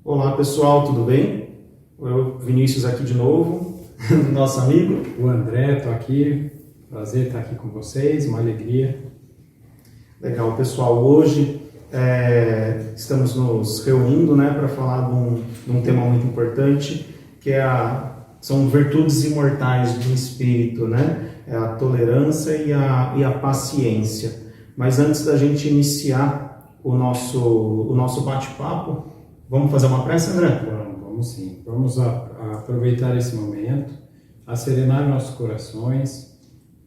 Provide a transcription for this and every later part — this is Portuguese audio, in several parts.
Olá pessoal, tudo bem? Eu, Vinícius, aqui de novo, nosso amigo. O André, estou aqui, prazer estar aqui com vocês, uma alegria. Legal, pessoal, hoje estamos nos reunindo para falar de um tema muito importante, que são virtudes imortais do Espírito, É a tolerância e a paciência. Mas antes da gente iniciar o nosso bate-papo, vamos fazer uma prece, André? Vamos sim. Vamos aproveitar esse momento, a serenar nossos corações.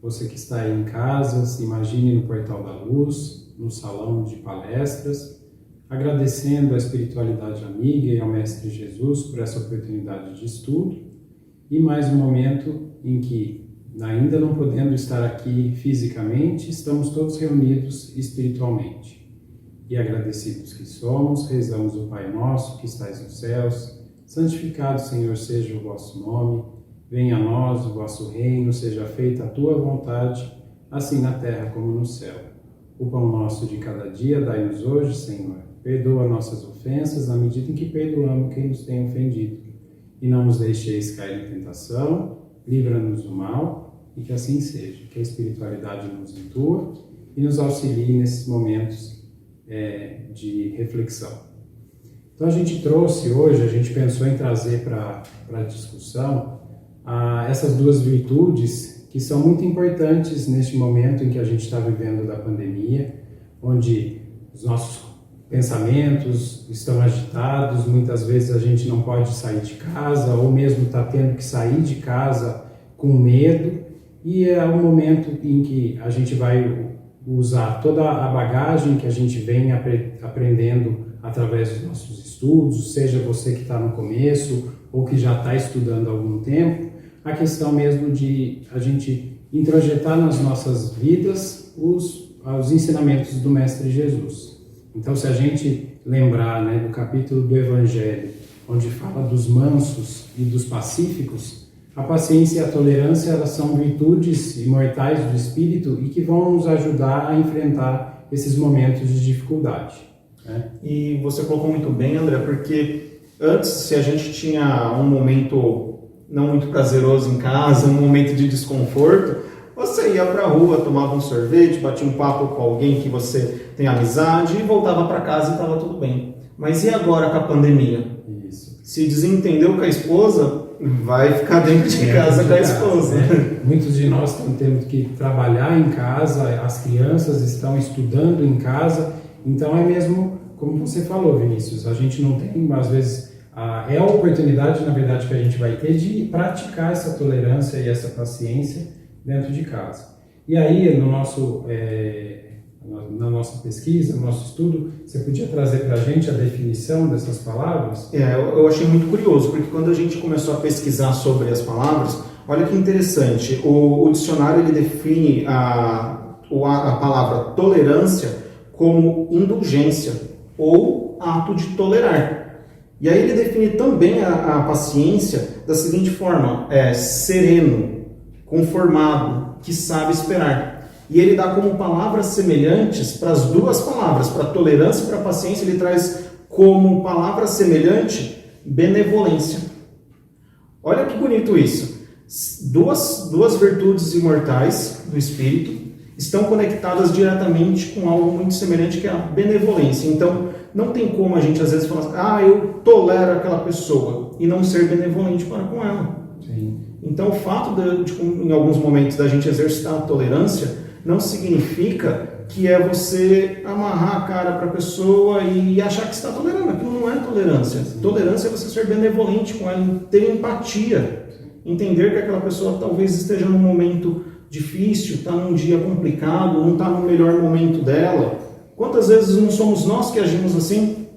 Você que está aí em casa, se imagine no Portal da Luz, no salão de palestras, agradecendo a espiritualidade amiga e ao Mestre Jesus por essa oportunidade de estudo e mais um momento em que, ainda não podendo estar aqui fisicamente, estamos todos reunidos espiritualmente. E agradecidos que somos, rezamos o Pai Nosso que estais nos céus, santificado, Senhor, seja o vosso nome, venha a nós o vosso reino, seja feita a tua vontade, assim na terra como no céu. O pão nosso de cada dia dai-nos hoje, Senhor. Perdoa nossas ofensas na medida em que perdoamos quem nos tem ofendido. E não nos deixeis cair em tentação, livra-nos do mal, e que assim seja. Que a espiritualidade nos intua e nos auxilie nesses momentos de reflexão. Então a gente trouxe hoje, a gente pensou em trazer para a discussão essas duas virtudes que são muito importantes neste momento em que a gente está vivendo da pandemia, onde os nossos pensamentos estão agitados, muitas vezes a gente não pode sair de casa, ou mesmo está tendo que sair de casa com medo, e é um momento em que a gente vai usar toda a bagagem que a gente vem aprendendo através dos nossos estudos, seja você que está no começo ou que já está estudando há algum tempo, a questão mesmo de a gente introjetar nas nossas vidas os ensinamentos do Mestre Jesus. Então, se a gente lembrar do capítulo do Evangelho, onde fala dos mansos e dos pacíficos, a paciência e a tolerância, elas são virtudes imortais do Espírito e que vão nos ajudar a enfrentar esses momentos de dificuldade. E você colocou muito bem, André, porque antes, se a gente tinha um momento não muito prazeroso em casa, um momento de desconforto, você ia para a rua, tomava um sorvete, batia um papo com alguém que você tem amizade e voltava para casa e estava tudo bem. Mas e agora com a pandemia? Isso. Se desentendeu com a esposa, vai ficar dentro de casa com a esposa. Muitos de nós estão tendo que trabalhar em casa, as crianças estão estudando em casa, então é mesmo como você falou, Vinícius, a gente não tem, às vezes, é a oportunidade, na verdade, que a gente vai ter de praticar essa tolerância e essa paciência dentro de casa. E aí, na nossa pesquisa, no nosso estudo, você podia trazer para a gente a definição dessas palavras? Eu achei muito curioso, porque quando a gente começou a pesquisar sobre as palavras, olha que interessante, o dicionário ele define a palavra tolerância como indulgência ou ato de tolerar. E aí ele define também a paciência da seguinte forma, sereno, conformado, que sabe esperar. E ele dá como palavras semelhantes para as duas palavras, para a tolerância e para a paciência, ele traz como palavra semelhante benevolência. Olha que bonito isso. Duas virtudes imortais do Espírito estão conectadas diretamente com algo muito semelhante, que é a benevolência. Então, não tem como a gente às vezes falar eu tolero aquela pessoa e não ser benevolente para com ela. Sim. Então, o fato de, em alguns momentos, da gente exercitar a tolerância não significa que é você amarrar a cara para a pessoa e achar que está tolerando. Aquilo não é tolerância. Tolerância é você ser benevolente com ela, ter empatia, entender que aquela pessoa talvez esteja num momento difícil, está num dia complicado, não está no melhor momento dela. Quantas vezes não somos nós que agimos assim?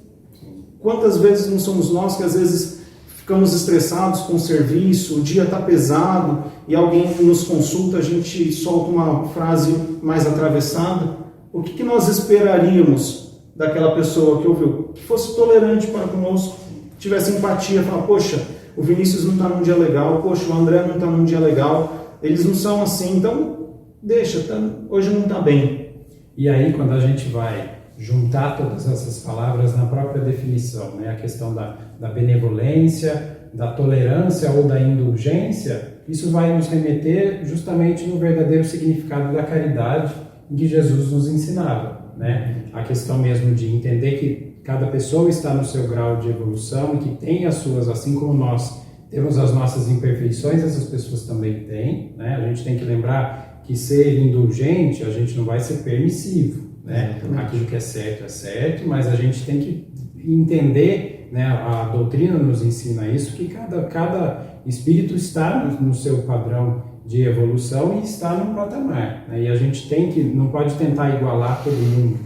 Quantas vezes não somos nós que às vezes ficamos estressados com o serviço, o dia está pesado e alguém nos consulta, a gente solta uma frase mais atravessada. O que nós esperaríamos daquela pessoa que ouviu? Que fosse tolerante para conosco, tivesse empatia, falar, poxa, o Vinícius não está num dia legal, poxa, o André não está num dia legal, eles não são assim, então deixa, hoje não está bem. E aí, quando a gente vai juntar todas essas palavras na própria definição, né? A questão da benevolência, da tolerância ou da indulgência, isso vai nos remeter justamente no verdadeiro significado da caridade em que Jesus nos ensinava, né? A questão mesmo de entender que cada pessoa está no seu grau de evolução e que tem as suas, assim como nós temos as nossas imperfeições, essas pessoas também têm, né? A gente tem que lembrar que ser indulgente, a gente não vai ser permissivo, né? Aquilo que é certo, mas a gente tem que entender, né? A doutrina nos ensina isso, que cada espírito está no seu padrão de evolução e está num patamar, né? E a gente não pode tentar igualar todo mundo.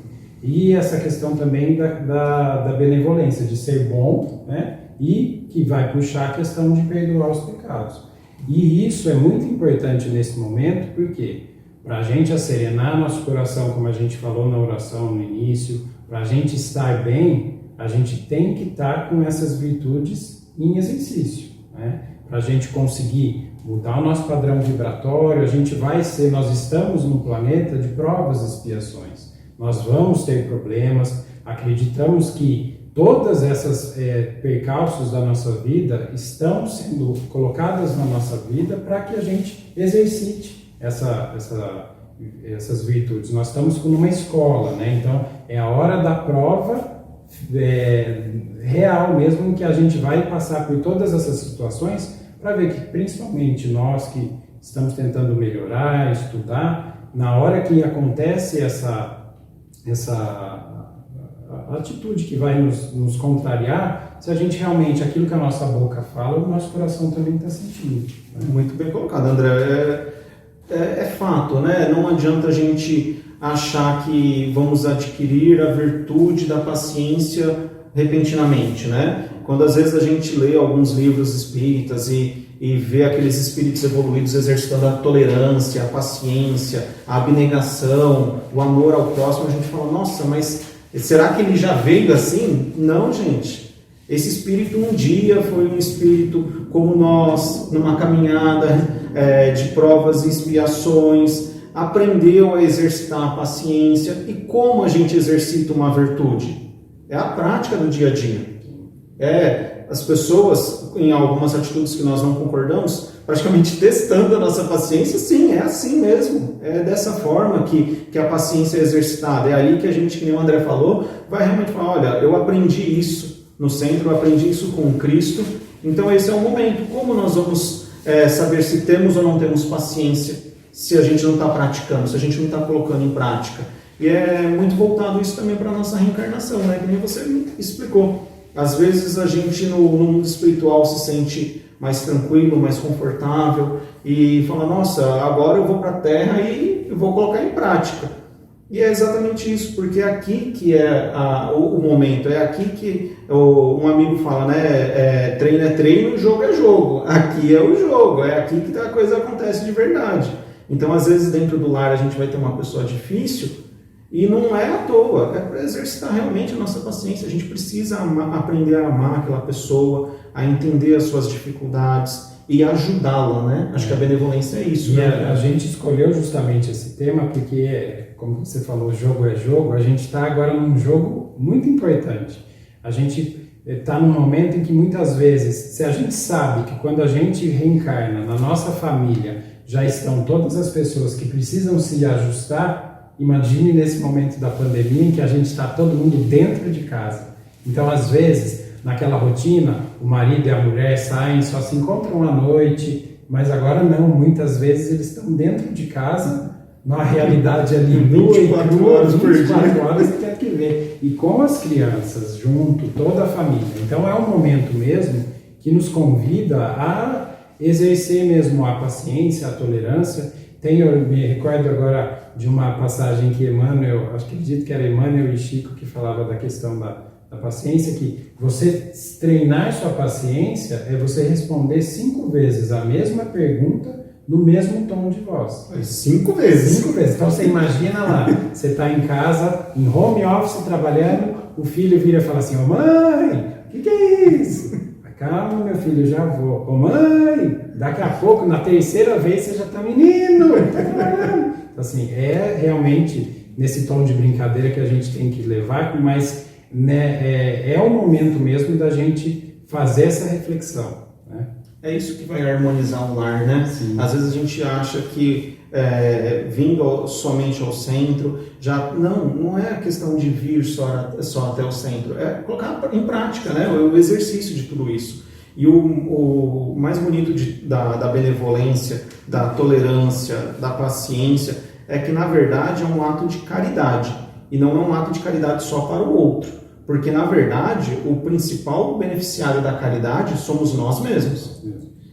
E essa questão também da benevolência, de ser bom, né? E que vai puxar a questão de perdoar os pecados. E isso é muito importante nesse momento, porque para a gente asserenar nosso coração, como a gente falou na oração no início, para a gente estar bem, a gente tem que estar com essas virtudes em exercício, né? Para a gente conseguir mudar o nosso padrão vibratório, nós estamos num planeta de provas e expiações. Nós vamos ter problemas, acreditamos que todas essas percalços da nossa vida estão sendo colocadas na nossa vida para que a gente exercite essas virtudes. Nós estamos numa escola, né? Então é a hora da prova real mesmo, em que a gente vai passar por todas essas situações para ver que, principalmente nós que estamos tentando melhorar, estudar, na hora que acontece essa atitude que vai nos contrariar, se a gente realmente, aquilo que a nossa boca fala, o nosso coração também está sentindo, né? Muito bem colocado, André. É fato, né? Não adianta a gente achar que vamos adquirir a virtude da paciência repentinamente, né? Quando às vezes a gente lê alguns livros espíritas e vê aqueles espíritos evoluídos exercitando a tolerância, a paciência, a abnegação, o amor ao próximo, a gente fala, nossa, mas será que ele já veio assim? Não, gente. Esse espírito um dia foi um espírito como nós, numa caminhada de provas e expiações, aprendeu a exercitar a paciência. E como a gente exercita uma virtude? É a prática do dia a dia. As pessoas, em algumas atitudes que nós não concordamos, praticamente testando a nossa paciência, sim, é assim mesmo. É dessa forma que a paciência é exercitada. É ali que a gente, que nem o André falou, vai realmente falar, olha, eu aprendi isso no centro, eu aprendi isso com Cristo, então esse é o momento. Como nós vamos saber se temos ou não temos paciência, se a gente não está praticando, se a gente não está colocando em prática? E é muito voltado isso também para a nossa reencarnação, né? Que nem você explicou. Às vezes a gente no mundo espiritual se sente mais tranquilo, mais confortável e fala, nossa, agora eu vou para a Terra e eu vou colocar em prática. E é exatamente isso, porque é aqui que é o momento, é aqui que um amigo fala, né, treino é treino, jogo é jogo. Aqui é o jogo, é aqui que a coisa acontece de verdade. Então, às vezes, dentro do lar a gente vai ter uma pessoa difícil, e não é à toa, é para exercitar realmente a nossa paciência. A gente precisa aprender a amar aquela pessoa, a entender as suas dificuldades e ajudá-la, né? Acho que a benevolência é isso. E né? a gente escolheu justamente esse tema porque, como você falou, jogo é jogo. A gente está agora num jogo muito importante. A gente está num momento em que muitas vezes, se a gente sabe que quando a gente reencarna na nossa família já estão todas as pessoas que precisam se ajustar, imagine nesse momento da pandemia em que a gente está todo mundo dentro de casa. Então, às vezes, naquela rotina, o marido e a mulher saem, só se encontram à noite, mas agora não, muitas vezes eles estão dentro de casa, na realidade ali, 24 horas por dia. 24 horas que tem que ver. E com as crianças, junto, toda a família. Então, é um momento mesmo que nos convida a exercer mesmo a paciência, a tolerância. Eu me recordo agora de uma passagem que Emmanuel, acredito que era Emmanuel e Chico que falava da questão da paciência, que você treinar sua paciência é você responder 5 vezes a mesma pergunta no mesmo tom de voz. 5 vezes? 5 vezes. Então você imagina lá, você está em casa, em home office, trabalhando, o filho vira e fala assim, ô mãe, o que é isso? Calma, meu filho, já vou. Ô mãe, daqui a pouco, na terceira vez, você já está menino, está trabalhando. Então, assim, é realmente nesse tom de brincadeira que a gente tem que levar, mas né, é o momento mesmo da gente fazer essa reflexão, né? É isso que vai harmonizar o lar, né? Sim. Às vezes a gente acha que vindo somente ao centro, já não é a questão de vir só até o centro, é colocar em prática, né? O exercício de tudo isso. E o mais bonito da benevolência, da tolerância, da paciência, é que na verdade é um ato de caridade, e não é um ato de caridade só para o outro, porque na verdade o principal beneficiário da caridade somos nós mesmos.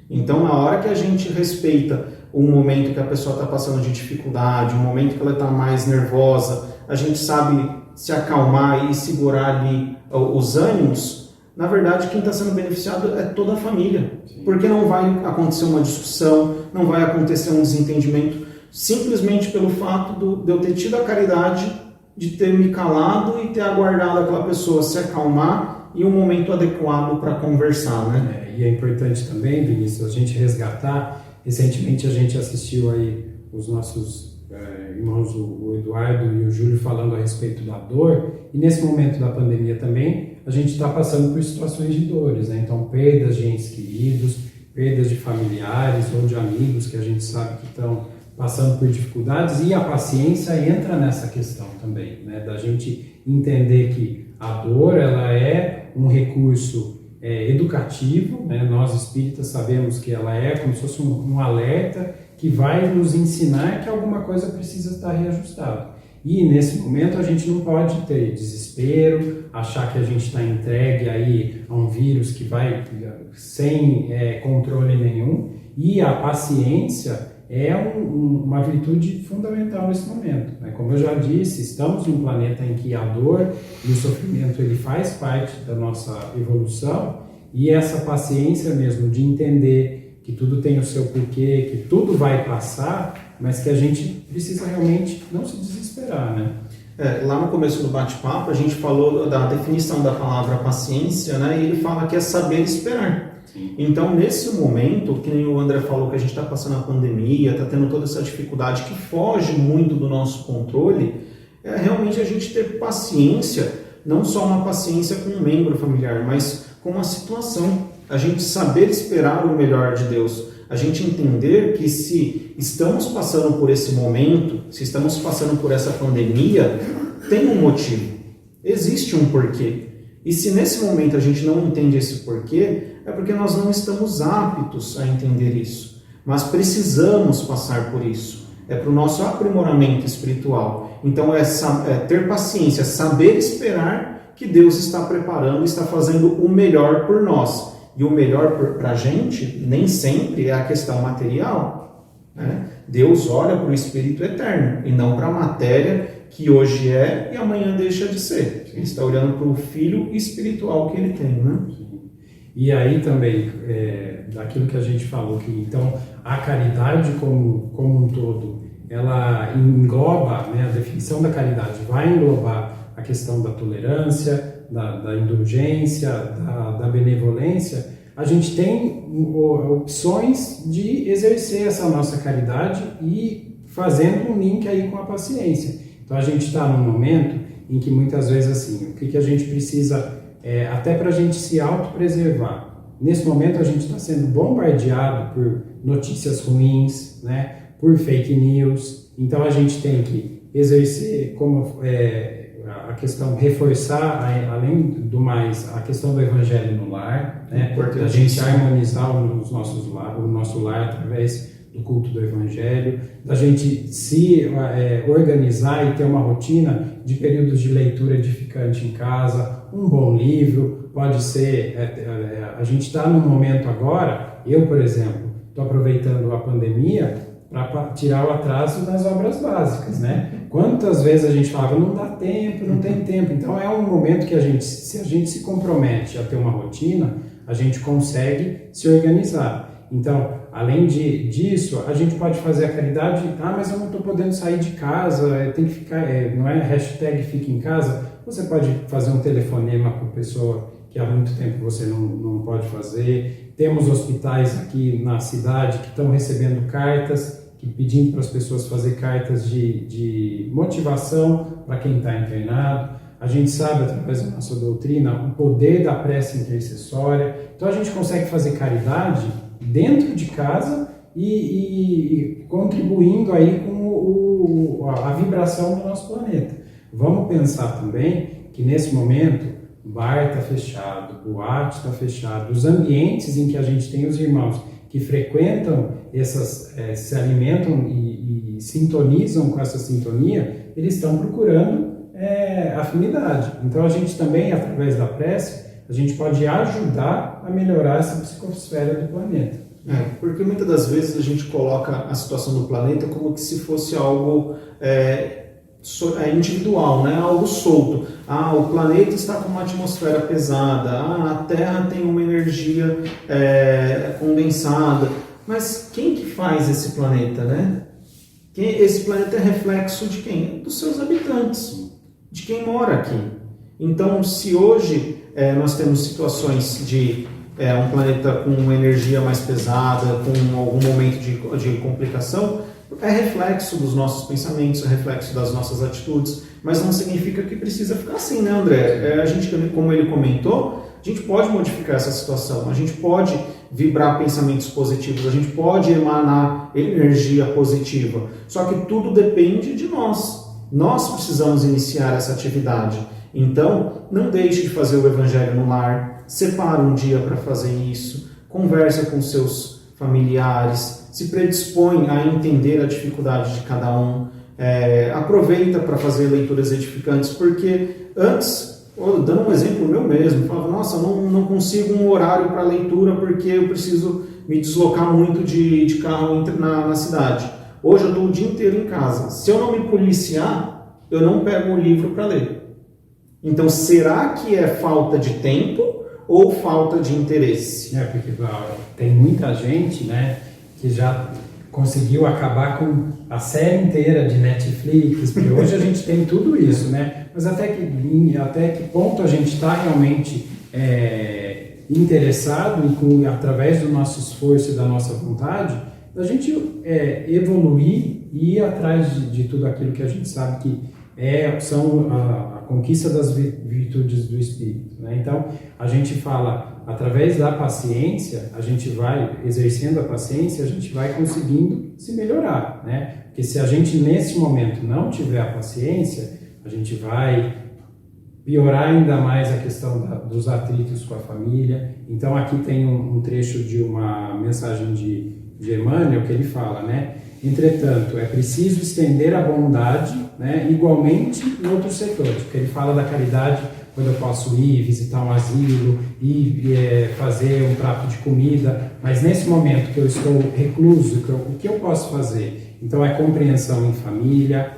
Então, na hora que a gente respeita um momento que a pessoa está passando de dificuldade, um momento que ela está mais nervosa, a gente sabe se acalmar e segurar ali os ânimos, na verdade quem está sendo beneficiado é toda a família. Sim. Porque não vai acontecer uma discussão, não vai acontecer um desentendimento, simplesmente pelo fato de eu ter tido a caridade de ter me calado e ter aguardado aquela pessoa se acalmar e um momento adequado para conversar, né? E é importante também, Vinícius, a gente resgatar. Recentemente a gente assistiu aí os nossos irmãos, o Eduardo e o Júlio, falando a respeito da dor, e nesse momento da pandemia também a gente está passando por situações de dores, né? Então perdas de entes queridos, perdas de familiares ou de amigos que a gente sabe que estão passando por dificuldades, e a paciência entra nessa questão também, né? Da gente entender que a dor, ela é um recurso educativo, né? Nós espíritas sabemos que ela é como se fosse um alerta que vai nos ensinar que alguma coisa precisa estar reajustada. E nesse momento a gente não pode ter desespero, achar que a gente está entregue aí a um vírus que vai sem controle nenhum, e a paciência é uma virtude fundamental nesse momento, né? Como eu já disse, estamos num planeta em que a dor e o sofrimento ele faz parte da nossa evolução, e essa paciência mesmo de entender que tudo tem o seu porquê, que tudo vai passar, mas que a gente precisa realmente não se desesperar, né? Lá no começo do bate-papo a gente falou da definição da palavra paciência, né? E ele fala que é saber esperar. Sim. Então, nesse momento, que nem o André falou, que a gente está passando a pandemia, está tendo toda essa dificuldade que foge muito do nosso controle, é realmente a gente ter paciência, não só uma paciência com um membro familiar, mas com a situação. A gente saber esperar o melhor de Deus. A gente entender que se estamos passando por esse momento, se estamos passando por essa pandemia, tem um motivo. Existe um porquê. E se nesse momento a gente não entende esse porquê, é porque nós não estamos aptos a entender isso. Mas precisamos passar por isso. É para o nosso aprimoramento espiritual. Então é ter paciência, saber esperar que Deus está preparando, está fazendo o melhor por nós. E o melhor para a gente nem sempre é a questão material, né? Deus olha para o Espírito eterno e não para a matéria que hoje é e amanhã deixa de ser. Ele está olhando para o Filho espiritual que ele tem, né? E aí também, daquilo que a gente falou, que então a caridade como um todo, ela engloba, né, a definição da caridade vai englobar a questão da tolerância, da indulgência, da benevolência. A gente tem opções de exercer essa nossa caridade e fazendo um link aí com a paciência. Então a gente está num momento em que muitas vezes assim, o que a gente precisa, até para a gente se autopreservar. Nesse momento a gente está sendo bombardeado por notícias ruins, né, por fake news. Então a gente tem que exercer como a questão, reforçar, além do mais, a questão do evangelho no lar, né? A gente harmonizar o nosso lar através do culto do evangelho, da gente se organizar e ter uma rotina de períodos de leitura edificante em casa, um bom livro, pode ser, a gente está num momento agora, eu, por exemplo, estou aproveitando a pandemia para tirar o atraso das obras básicas, né? Quantas vezes a gente falava, não dá tempo, não tem tempo. Então é um momento que se a gente se compromete a ter uma rotina, a gente consegue se organizar. Então, além disso, a gente pode fazer a caridade, mas eu não estou podendo sair de casa, tem que ficar, não é hashtag fica em casa, você pode fazer um telefonema com a pessoa que há muito tempo você não pode fazer. Temos hospitais aqui na cidade que estão recebendo cartas, pedindo para as pessoas fazer cartas de motivação para quem está internado. A gente sabe, através da nossa doutrina, o poder da prece intercessória. Então, a gente consegue fazer caridade dentro de casa e contribuindo aí com a vibração do nosso planeta. Vamos pensar também que, nesse momento, o bar está fechado, o boate está fechado, os ambientes em que a gente tem os irmãos que frequentam se alimentam e sintonizam com essa sintonia, eles estão procurando afinidade. Então a gente também, através da prece, a gente pode ajudar a melhorar essa psicosfera do planeta. Porque muitas das vezes a gente coloca a situação do planeta como que se fosse algo individual, né? Algo solto. O planeta está com uma atmosfera pesada, a Terra tem uma energia condensada. Mas quem que faz esse planeta, né? Esse planeta é reflexo de quem? Dos seus habitantes, de quem mora aqui. Então, se hoje nós temos situações de um planeta com uma energia mais pesada, com algum momento de complicação, é reflexo dos nossos pensamentos, é reflexo das nossas atitudes, mas não significa que precisa ficar assim, né, André? A gente, como ele comentou, a gente pode modificar essa situação, a gente pode vibrar pensamentos positivos, a gente pode emanar energia positiva, só que tudo depende de nós. Nós precisamos iniciar essa atividade. Então, não deixe de fazer o Evangelho no lar, separa um dia para fazer isso, conversa com seus familiares, se predispõe a entender a dificuldade de cada um, aproveita para fazer leituras edificantes, porque antes, dando um exemplo meu mesmo, falava, nossa, não consigo um horário para leitura porque eu preciso me deslocar muito de carro na cidade. Hoje eu estou o dia inteiro em casa. Se eu não me policiar, eu não pego um livro para ler. Então, será que é falta de tempo ou falta de interesse? Porque tem muita gente, né, que já conseguiu acabar com a série inteira de Netflix, porque hoje a gente tem tudo isso, né? Mas até que ponto a gente está realmente interessado e através do nosso esforço e da nossa vontade, a gente evoluir e ir atrás de tudo aquilo que a gente sabe que são a conquista das virtudes do Espírito, né? Então, a gente fala, através da paciência, a gente vai, exercendo a paciência, a gente vai conseguindo se melhorar, né? Porque se a gente, nesse momento, não tiver a paciência, a gente vai piorar ainda mais a questão dos atritos com a família. Então, aqui tem um trecho de uma mensagem de Emmanuel, que ele fala, né? Entretanto, é preciso estender a bondade, né, igualmente em outros setores, porque ele fala da caridade quando eu posso ir visitar um asilo e fazer um prato de comida, mas nesse momento que eu estou recluso, o que eu posso fazer? Então é compreensão em família,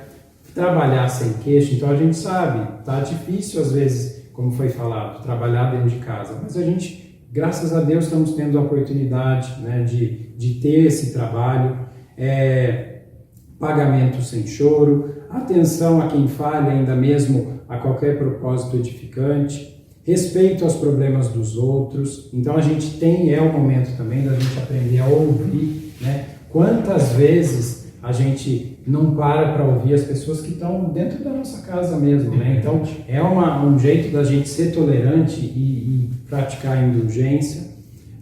trabalhar sem queixa. Então a gente sabe, tá difícil às vezes, como foi falado, trabalhar dentro de casa, mas a gente, graças a Deus, estamos tendo a oportunidade, né, de ter esse trabalho. Pagamento sem choro, atenção a quem falha, ainda mesmo a qualquer propósito edificante, respeito aos problemas dos outros. Então a gente é o momento também da gente aprender a ouvir, né? Quantas vezes a gente não para ouvir as pessoas que estão dentro da nossa casa mesmo, né? Então é um jeito da gente ser tolerante e praticar a indulgência,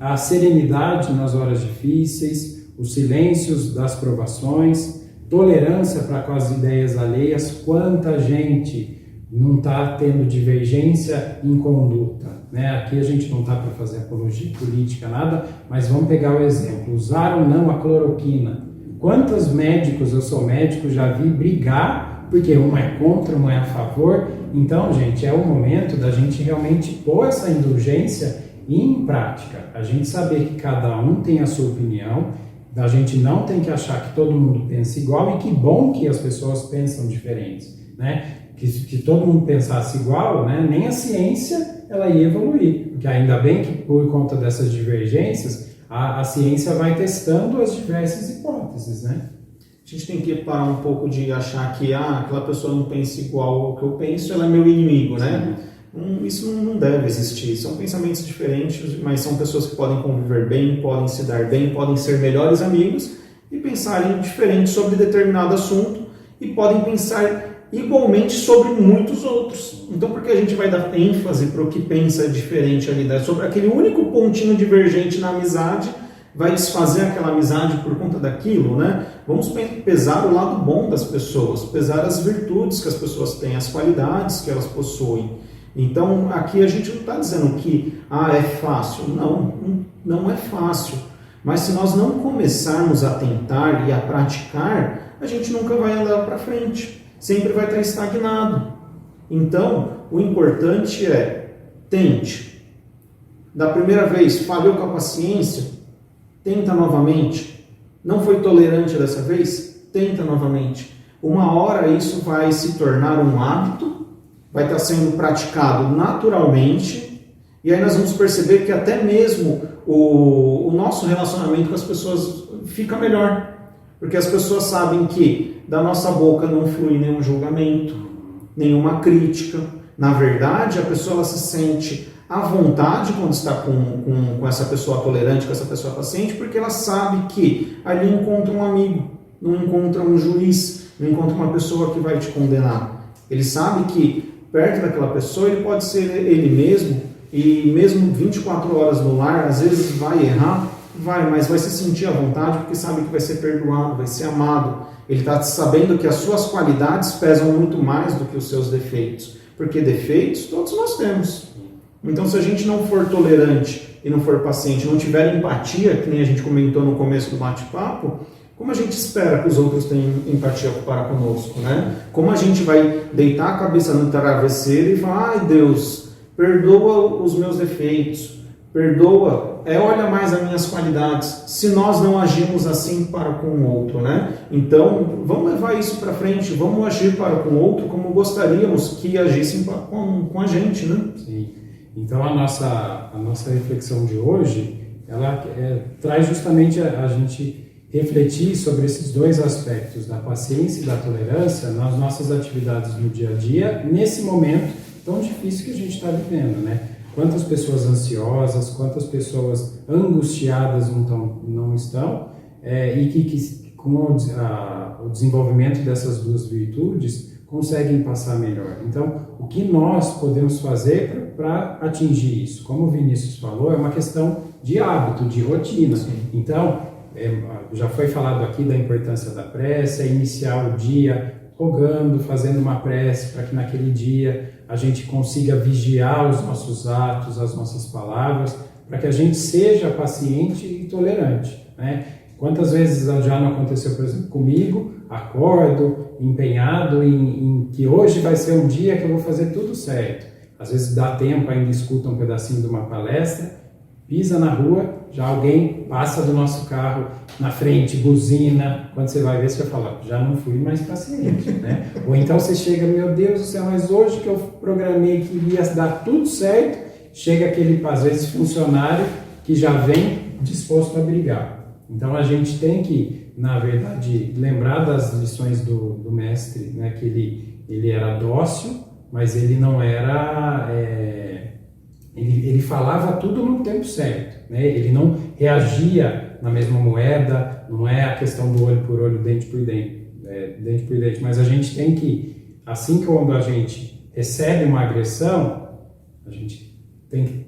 a serenidade nas horas difíceis, os silêncios das provações, tolerância para com as ideias alheias. Quanta gente não está tendo divergência em conduta, né? Aqui a gente não está para fazer apologia política, nada, mas vamos pegar o exemplo. Usar ou não a cloroquina. Quantos médicos, eu sou médico, já vi brigar, porque um é contra, um é a favor. Então, gente, é o momento da gente realmente pôr essa indulgência em prática. A gente saber que cada um tem a sua opinião, a gente não tem que achar que todo mundo pensa igual, e que bom que as pessoas pensam diferentes, né? Que todo mundo pensasse igual, né? Nem a ciência ela ia evoluir, porque ainda bem que por conta dessas divergências a ciência vai testando as diversas hipóteses, né? A gente tem que parar um pouco de achar que aquela pessoa não pensa igual ao que eu penso, ela é meu inimigo, né? Isso não deve existir. São pensamentos diferentes, mas são pessoas que podem conviver bem, podem se dar bem, podem ser melhores amigos e pensarem diferente sobre determinado assunto e podem pensar igualmente sobre muitos outros. Então, por que a gente vai dar ênfase para o que pensa diferente ali, né? Sobre aquele único pontinho divergente na amizade, vai desfazer aquela amizade por conta daquilo, né? Vamos pesar o lado bom das pessoas, pesar as virtudes que as pessoas têm, as qualidades que elas possuem. Então, aqui a gente não está dizendo que é fácil. Não é fácil. Mas se nós não começarmos a tentar e a praticar, a gente nunca vai andar para frente. Sempre vai estar estagnado. Então, o importante é tente. Da primeira vez, falhou com a paciência, tenta novamente. Não foi tolerante dessa vez? Tenta novamente. Uma hora isso vai se tornar um hábito, vai estar sendo praticado naturalmente, e aí nós vamos perceber que até mesmo o nosso relacionamento com as pessoas fica melhor. Porque as pessoas sabem que da nossa boca não flui nenhum julgamento, nenhuma crítica. Na verdade, a pessoa ela se sente à vontade quando está com essa pessoa tolerante, com essa pessoa paciente, porque ela sabe que ali encontra um amigo, não encontra um juiz, não encontra uma pessoa que vai te condenar. Ele sabe que perto daquela pessoa ele pode ser ele mesmo, e mesmo 24 horas no lar, às vezes vai errar, mas vai se sentir à vontade porque sabe que vai ser perdoado, vai ser amado. Ele está sabendo que as suas qualidades pesam muito mais do que os seus defeitos, porque defeitos todos nós temos. Então, se a gente não for tolerante e não for paciente, não tiver empatia, que nem a gente comentou no começo do bate-papo, como a gente espera que os outros tenham empatia para conosco, né? Como a gente vai deitar a cabeça no travesseiro e falar, ai Deus, perdoa os meus defeitos, perdoa, olha mais as minhas qualidades, se nós não agimos assim para com o outro, né? Então, vamos levar isso para frente, vamos agir para com o outro como gostaríamos que agissem com a gente, né? Sim. Então, a nossa reflexão de hoje, ela traz justamente a gente refletir sobre esses dois aspectos, da paciência e da tolerância, nas nossas atividades no dia a dia, nesse momento tão difícil que a gente está vivendo, né? Quantas pessoas ansiosas, quantas pessoas angustiadas não estão, e que com o desenvolvimento dessas duas virtudes conseguem passar melhor. Então, o que nós podemos fazer para atingir isso? Como o Vinícius falou, é uma questão de hábito, de rotina. Sim. Então, já foi falado aqui da importância da prece, iniciar o dia rogando, fazendo uma prece para que naquele dia a gente consiga vigiar os nossos atos, as nossas palavras, para que a gente seja paciente e tolerante, né? Quantas vezes já não aconteceu, por exemplo, comigo, acordo empenhado em que hoje vai ser um dia que eu vou fazer tudo certo. Às vezes dá tempo, ainda escuta um pedacinho de uma palestra, pisa na rua, já alguém passa do nosso carro na frente, buzina. Quando você vai ver, você vai falar, já não fui mais paciente, né? Ou então você chega, meu Deus do céu, mas hoje que eu programei que ia dar tudo certo, chega aquele, às vezes, funcionário que já vem disposto a brigar. Então a gente tem que, na verdade, lembrar das lições do mestre, né? Que ele era dócil, mas ele não era... Ele falava tudo no tempo certo, né? Ele não reagia na mesma moeda, não é a questão do olho por olho, dente por dente, mas a gente tem que, assim que quando a gente recebe uma agressão, a gente tem que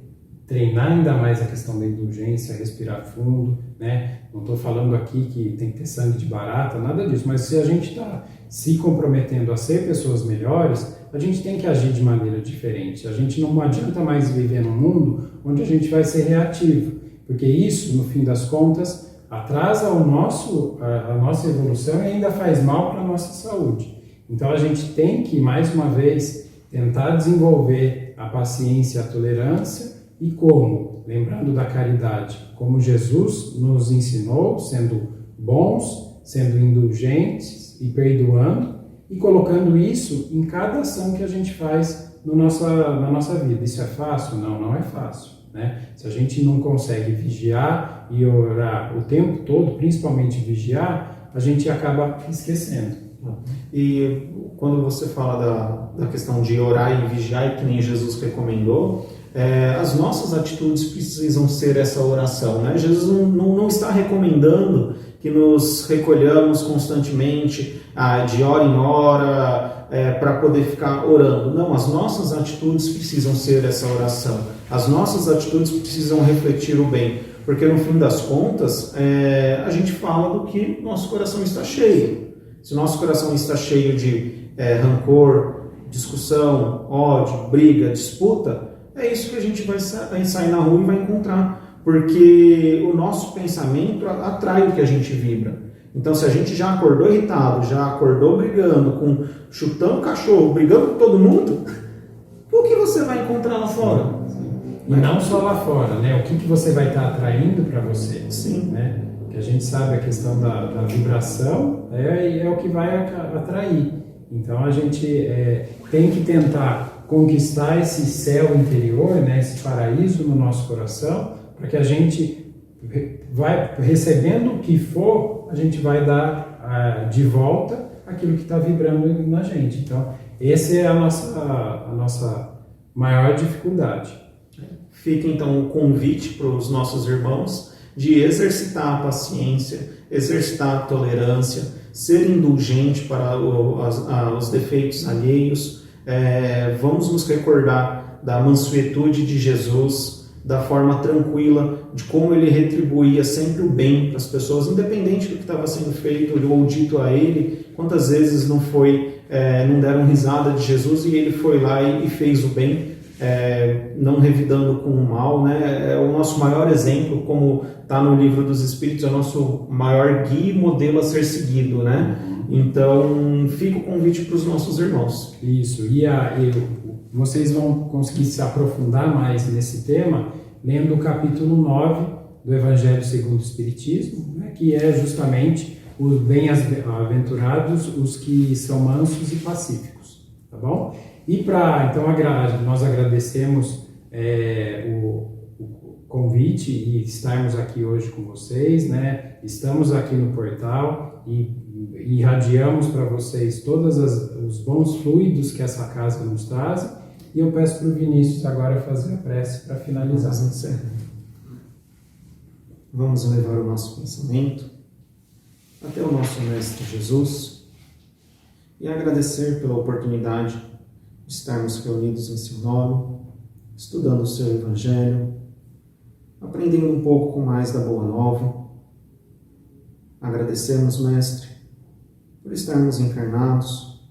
treinar ainda mais a questão da indulgência, respirar fundo, né? Não estou falando aqui que tem que ter sangue de barata, nada disso, mas se a gente está se comprometendo a ser pessoas melhores, a gente tem que agir de maneira diferente. A gente não adianta mais viver num mundo onde a gente vai ser reativo, porque isso, no fim das contas, atrasa a nossa evolução e ainda faz mal para a nossa saúde. Então a gente tem que, mais uma vez, tentar desenvolver a paciência e a tolerância. E como? Lembrando da caridade, como Jesus nos ensinou, sendo bons, sendo indulgentes e perdoando, e colocando isso em cada ação que a gente faz na nossa vida. Isso é fácil? Não, não é fácil, né? Se a gente não consegue vigiar e orar o tempo todo, principalmente vigiar, a gente acaba esquecendo. E quando você fala da questão de orar e vigiar, e que nem Jesus recomendou, as nossas atitudes precisam ser essa oração, né? Jesus não está recomendando que que nos recolhamos constantemente, de hora em hora, para poder ficar orando. Não, as nossas atitudes precisam ser essa oração. As nossas atitudes precisam refletir o bem. Porque no fim das contas, a gente fala do que nosso coração está cheio. Se nosso coração está cheio de rancor, discussão, ódio, briga, disputa, é isso que a gente vai sair na rua e vai encontrar. Porque o nosso pensamento atrai o que a gente vibra. Então, se a gente já acordou irritado, já acordou brigando, chutando cachorro, brigando com todo mundo, o que você vai encontrar lá fora? E não só lá fora, né? O que você vai estar atraindo para você? Sim. Né? Que a gente sabe a questão da vibração é o que vai atrair. Então, a gente tem que tentar conquistar esse céu interior, né? Esse paraíso no nosso coração, para que a gente vai recebendo o que for, a gente vai dar de volta aquilo que está vibrando na gente. Então, essa é a nossa maior dificuldade. Fica então o convite para os nossos irmãos de exercitar a paciência, exercitar a tolerância, ser indulgente para os defeitos alheios. Vamos nos recordar da mansuetude de Jesus, da forma tranquila, de como ele retribuía sempre o bem para as pessoas, independente do que estava sendo feito ou dito a ele. Quantas vezes não deram risada de Jesus e ele foi lá e fez o bem, não revidando com o mal, né? É o nosso maior exemplo, como está no Livro dos Espíritos, é o nosso maior guia e modelo a ser seguido, né? Então, fica o convite para os nossos irmãos. Isso, vocês vão conseguir se aprofundar mais nesse tema lendo o capítulo 9 do Evangelho segundo o Espiritismo, né, que é justamente os bem-aventurados, os que são mansos e pacíficos, tá bom? E então nós agradecemos o convite e estarmos aqui hoje com vocês, né? Estamos aqui no portal e irradiamos para vocês todos os bons fluidos que essa casa nos traz. E eu peço para o Vinícius agora fazer a prece para finalizar. Vamos levar o nosso pensamento até o nosso Mestre Jesus e agradecer pela oportunidade de estarmos reunidos em seu nome, estudando o seu Evangelho, aprendendo um pouco mais da Boa Nova. Agradecemos, Mestre, por estarmos encarnados,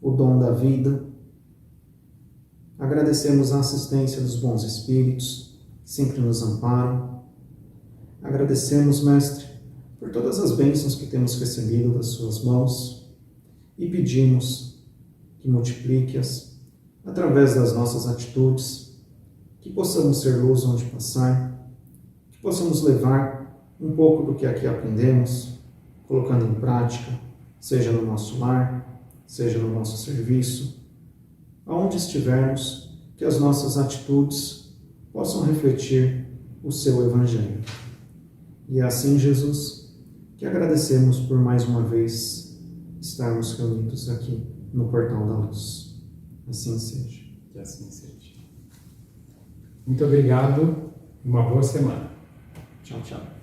o dom da vida. Agradecemos a assistência dos bons espíritos, que sempre nos amparam. Agradecemos, Mestre, por todas as bênçãos que temos recebido das suas mãos e pedimos que multiplique-as através das nossas atitudes, que possamos ser luz onde passar, que possamos levar um pouco do que aqui aprendemos, colocando em prática, seja no nosso lar, seja no nosso serviço, aonde estivermos, que as nossas atitudes possam refletir o seu Evangelho. E é assim, Jesus, que agradecemos por mais uma vez estarmos reunidos aqui no Portal da Luz. Assim seja. Que assim seja. Muito obrigado e uma boa semana. Tchau, tchau.